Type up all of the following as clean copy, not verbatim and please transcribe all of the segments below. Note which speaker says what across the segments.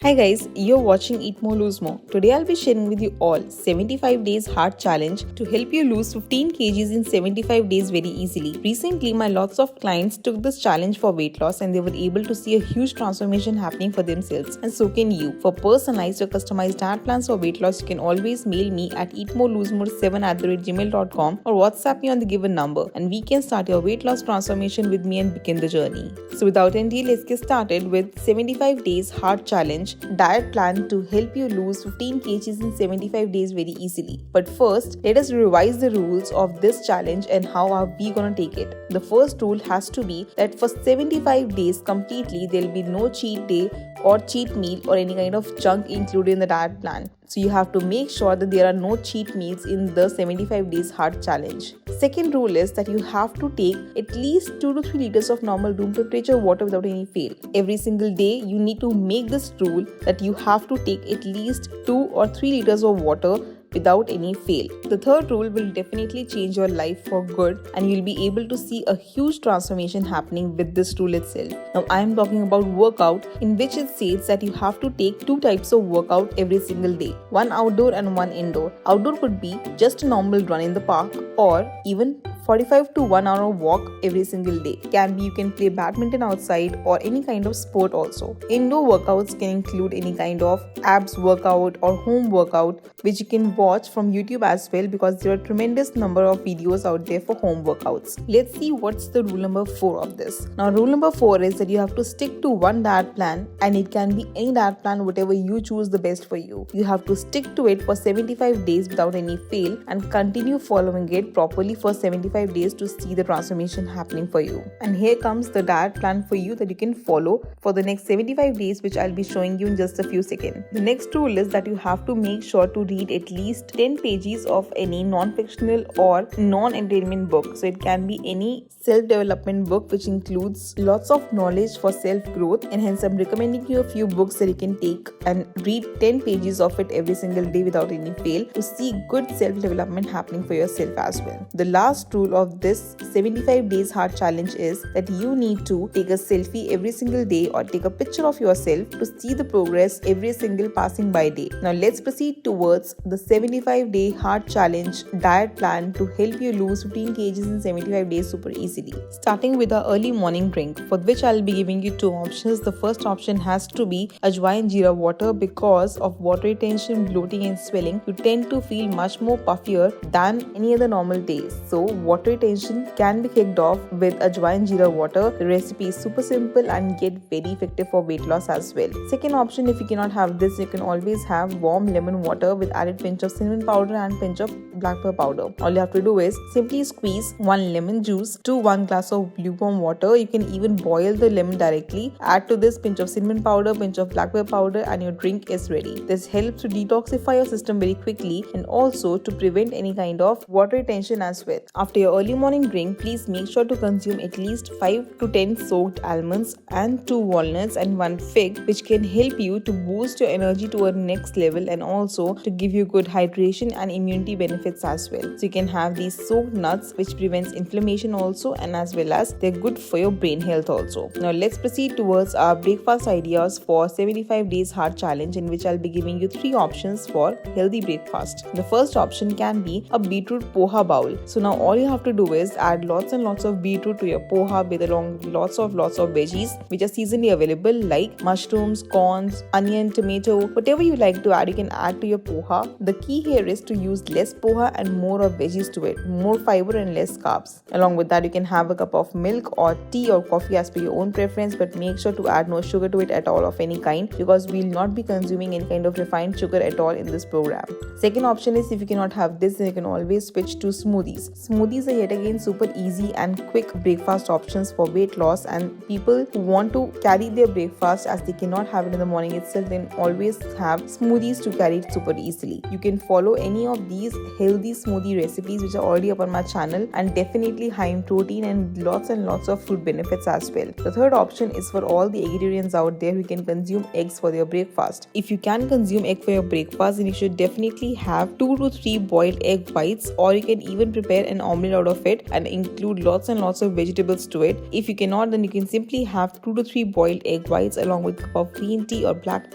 Speaker 1: Hi guys, you're watching Eat More Lose More. Today I'll be sharing with you all 75 days hard challenge to help you lose 15 kgs in 75 days very easily. Recently my lots of clients took this challenge for weight loss and they were able to see a huge transformation happening for themselves, and so can you. For personalized or customized diet plans for weight loss, you can always mail me at eatmorelosemore7@gmail.com or WhatsApp me on the given number and we can start your weight loss transformation with me and begin the journey. So without any delay, let's get started with 75 days hard challenge diet plan to help you lose 15 kgs in 75 days very easily. But first, let us revise the rules of this challenge and how are we gonna take it. The first rule has to be that for 75 days completely, there will be no cheat day or cheat meal or any kind of junk included in the diet plan. So you have to make sure that there are no cheat meals in the 75 days hard challenge. Second rule is that you have to take at least 2 to 3 liters of normal room temperature water without any fail. Every single day you need to make this rule that you have to take at least 2 or 3 liters of water without any fail. The third rule will definitely change your life for good and you'll be able to see a huge transformation happening with this rule itself. Now I am talking about workout, in which it says that you have to take 2 types of workout every single day, one outdoor and one indoor. Outdoor could be just a normal run in the park or even 45 to 1 hour walk every single day. Can be you can play badminton outside or any kind of sport also. Indoor workouts can include any kind of abs workout or home workout, which you can watch from YouTube as well, because there are tremendous number of videos out there for home workouts. Let's see what's the rule number 4 of this. Now rule number 4 is that you have to stick to one diet plan, and it can be any diet plan, whatever you choose the best for you. You have to stick to it for 75 days without any fail and continue following it properly for 75 days to see the transformation happening for you. And here comes the diet plan for you that you can follow for the next 75 days, which I'll be showing you in just a few seconds. The next rule is that you have to make sure to read at least 10 pages of any non-fictional or non-entertainment book. So it can be any self-development book which includes lots of knowledge for self-growth, and hence I'm recommending you a few books that you can take and read 10 pages of it every single day without any fail to see good self-development happening for yourself as well. The last rule of this 75 days hard challenge is that you need to take a selfie every single day or take a picture of yourself to see the progress every single passing by day. Now let's proceed towards the 75 day hard challenge diet plan to help you lose 15 kgs in 75 days super easily. Starting with the early morning drink, for which I'll be giving you 2 options. The first option has to be ajwain jeera water. Because of water retention, bloating and swelling, you tend to feel much more puffier than any other normal days. So water retention can be kicked off with ajwain jeera water. The recipe is super simple and yet very effective for weight loss as well. Second option, if you cannot have this, you can always have warm lemon water with added pinch of cinnamon powder and pinch of black pepper powder. All you have to do is simply squeeze 1 lemon juice to 1 glass of lukewarm water. You can even boil the lemon directly. Add to this pinch of cinnamon powder, pinch of black pepper powder, and your drink is ready. This helps to detoxify your system very quickly and also to prevent any kind of water retention as well. After your early morning drink, please make sure to consume at least 5 to 10 soaked almonds and 2 walnuts and 1 fig, which can help you to boost your energy to a next level and also to give you good hydration and immunity benefits as well. So you can have these soaked nuts, which prevents inflammation also, and as well as they're good for your brain health also. Now let's proceed towards our breakfast ideas for 75 days hard challenge, in which I'll be giving you 3 options for healthy breakfast. The first option can be a beetroot poha bowl. So now all you have to do is add lots and lots of beetroot to your poha with along lots of veggies which are seasonally available like mushrooms, corns, onion, tomato, whatever you like to add, you can add to your poha. The key here is to use less poha and more of veggies to it, more fiber and less carbs. Along with that, you can have a cup of milk or tea or coffee as per your own preference, but make sure to add no sugar to it at all of any kind, because we'll not be consuming any kind of refined sugar at all in this program. Second option is, if you cannot have this, then you can always switch to smoothies. Smoothies are yet again super easy and quick breakfast options for weight loss, and people who want to carry their breakfast as they cannot have it in the morning itself, then always have smoothies to carry it super easily. You can follow any of these healthy smoothie recipes which are already up on my channel, and definitely high in protein and lots of fruit benefits as well. The third option is for all the vegetarians out there who can consume eggs for their breakfast. If you can consume egg for your breakfast, then you should definitely have 2 to 3 boiled egg whites, or you can even prepare an omelette omelette out of it and include lots and lots of vegetables to it. If you cannot, then you can simply have 2 to 3 boiled egg whites along with a cup of green tea or black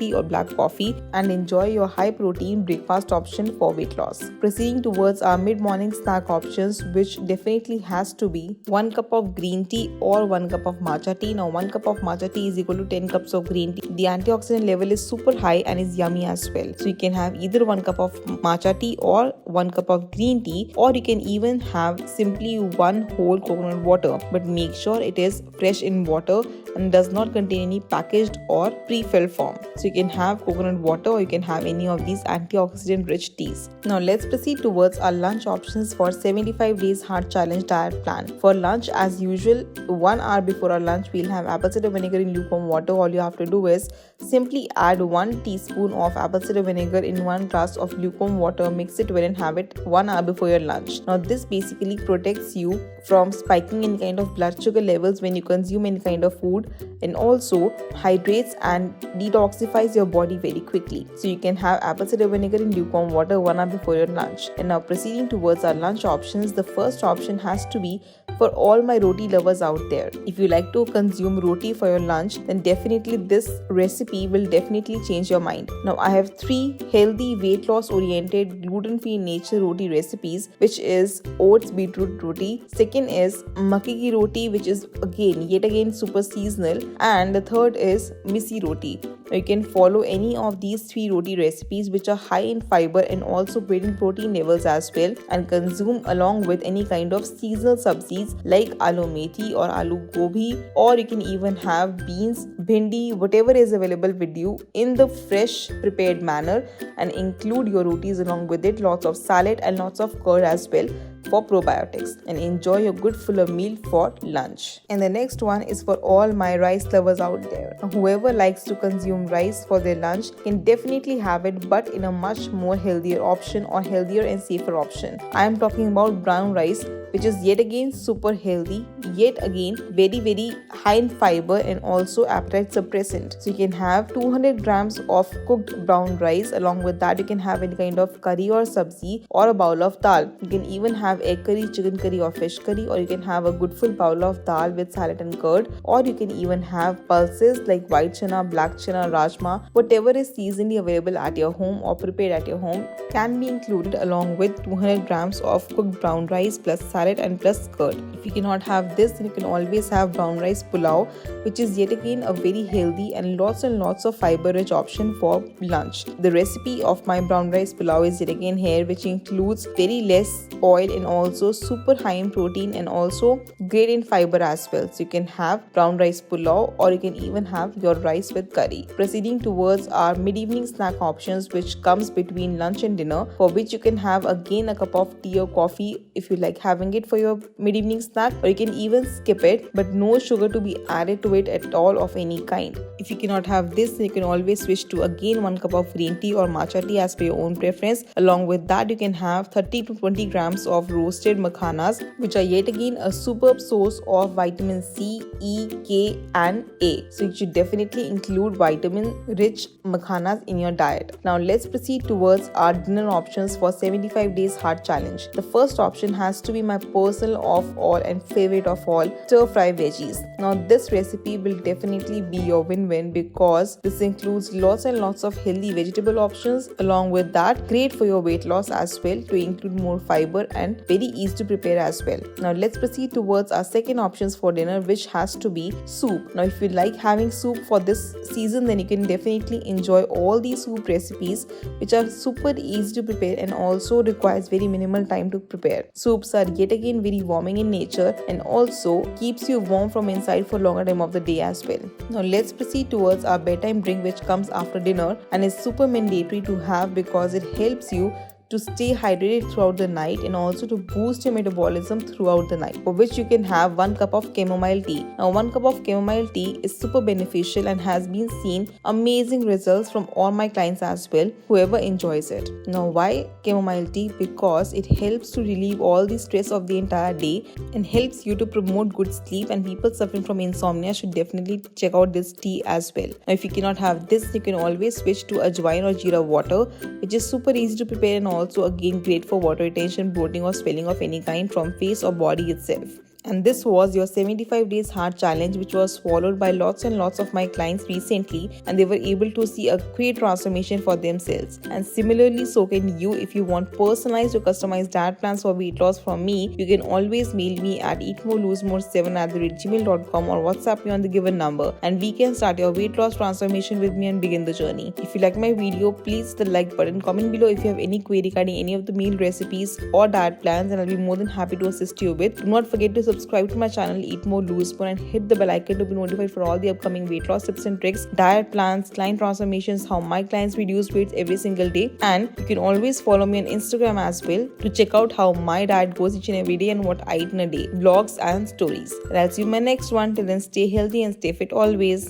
Speaker 1: coffee and enjoy your high protein breakfast option for weight loss. Proceeding towards our mid-morning snack options, which definitely has to be 1 cup of green tea or 1 cup of matcha tea. Now 1 cup of matcha tea is equal to 10 cups of green tea. The antioxidant level is super high and is yummy as well. So you can have either 1 cup of matcha tea or 1 cup of green tea, or you can even have simply 1 whole coconut water, but make sure it is fresh in water and does not contain any packaged or pre-filled form. So you can have coconut water or you can have any of these antioxidant rich teas. Now let's proceed towards our lunch options for 75 days heart challenge diet plan. For lunch, as usual, 1 hour before our lunch, we'll have apple cider vinegar in lukewarm water. All you have to do is simply add 1 teaspoon of apple cider vinegar in 1 glass of lukewarm water, mix it well and have it 1 hour before your lunch. Now this basically protects you from spiking any kind of blood sugar levels when you consume any kind of food, and also hydrates and detoxifies your body very quickly. So you can have apple cider vinegar in lukewarm water 1 hour before your lunch. And now proceeding towards our lunch options, the first option has to be for all my roti lovers out there. If you like to consume roti for your lunch, then definitely this recipe will definitely change your mind. Now I have 3 healthy weight loss oriented gluten-free nature roti recipes, which is oats beetroot roti. Second is makki ki roti, which is yet again super seasonal, and the third is misi roti. Now you can follow any of these 3 roti recipes which are high in fiber and also great in protein levels as well, and consume along with any kind of seasonal subsies like aloo methi or aloo gobi, or you can even have beans, bhindi, whatever is available with you in the fresh prepared manner, and include your rotis along with it, lots of salad and lots of curd as well for probiotics, and enjoy your good fuller meal for lunch. And the next one is for all my rice lovers out there. Whoever likes to consume rice for their lunch can definitely have it, but in a much more healthier option or healthier and safer option. I am talking about brown rice, which is yet again super healthy, yet again very high in fiber and also appetite suppressant. So you can have 200 grams of cooked brown rice. Along with that, you can have any kind of curry or sabzi or a bowl of dal. You can even have egg curry, chicken curry or fish curry, or you can have a good full bowl of dal with salad and curd, or you can even have pulses like white chana, black chana, rajma. Whatever is seasonally available at your home or prepared at your home can be included along with 200 grams of cooked brown rice plus salad and plus curd. If you cannot have this, then you can always have brown rice pulao, which is yet again a very healthy and lots of fiber rich option for lunch. The recipe of my brown rice pulao is yet again here, which includes very less oil and also super high in protein and also great in fiber as well. So you can have brown rice pulao, or you can even have your rice with curry. Proceeding towards our mid-evening snack options, which comes between lunch and dinner, for which you can have again a cup of tea or coffee if you like having it for your mid-evening snack, or you can even skip it, but no sugar to be added to it at all of any kind. If you cannot have this, then you can always switch to again 1 cup of green tea or matcha tea as per your own preference. Along with that, you can have 30 to 20 grams of roasted makhanas, which are yet again a superb source of vitamin C, E, K and A. So you should definitely include vitamin rich makhanas in your diet. Now let's proceed towards our dinner options for 75 days heart challenge. The first option has to be my personal of all and favorite of all, stir fry veggies. Now this recipe will definitely be your win-win because this includes lots and lots of healthy vegetable options. Along with that, great for your weight loss as well, to include more fiber and very easy to prepare as well. Now let's proceed towards our second options for dinner, which has to be soup. Now if you like having soup for this season, then you can definitely enjoy all these soup recipes, which are super easy to prepare and also requires very minimal time to prepare. Soups are yet again very warming in nature and also keeps you warm from inside for longer time of the day as well. Now let's proceed towards our bedtime drink, which comes after dinner and is super mandatory to have because it helps you to stay hydrated throughout the night and also to boost your metabolism throughout the night, for which you can have 1 cup of chamomile tea. Now 1 cup of chamomile tea is super beneficial and has been seen amazing results from all my clients as well, whoever enjoys it. Now why chamomile tea? Because it helps to relieve all the stress of the entire day and helps you to promote good sleep, and people suffering from insomnia should definitely check out this tea as well. Now if you cannot have this, you can always switch to ajwain or jeera water, which is super easy to prepare and also again great for water retention, bloating or swelling of any kind from face or body itself. And this was your 75 days hard challenge, which was followed by lots and lots of my clients recently, and they were able to see a great transformation for themselves. And similarly, so can you. If you want personalized or customized diet plans for weight loss from me, you can always mail me at eatmorelose7@gmail.com or WhatsApp me on the given number, and we can start your weight loss transformation with me and begin the journey. If you like my video, please hit the like button, comment below if you have any query regarding any of the meal recipes or diet plans, and I'll be more than happy to assist you with. Do not forget to subscribe to my channel Eat More Lose More and hit the bell icon to be notified for all the upcoming weight loss tips and tricks, diet plans, client transformations, how my clients reduce weight every single day. And you can always follow me on Instagram as well to check out how my diet goes each and every day and what I eat in a day, vlogs and stories. And I'll see you in my next one. Till then, stay healthy and stay fit always.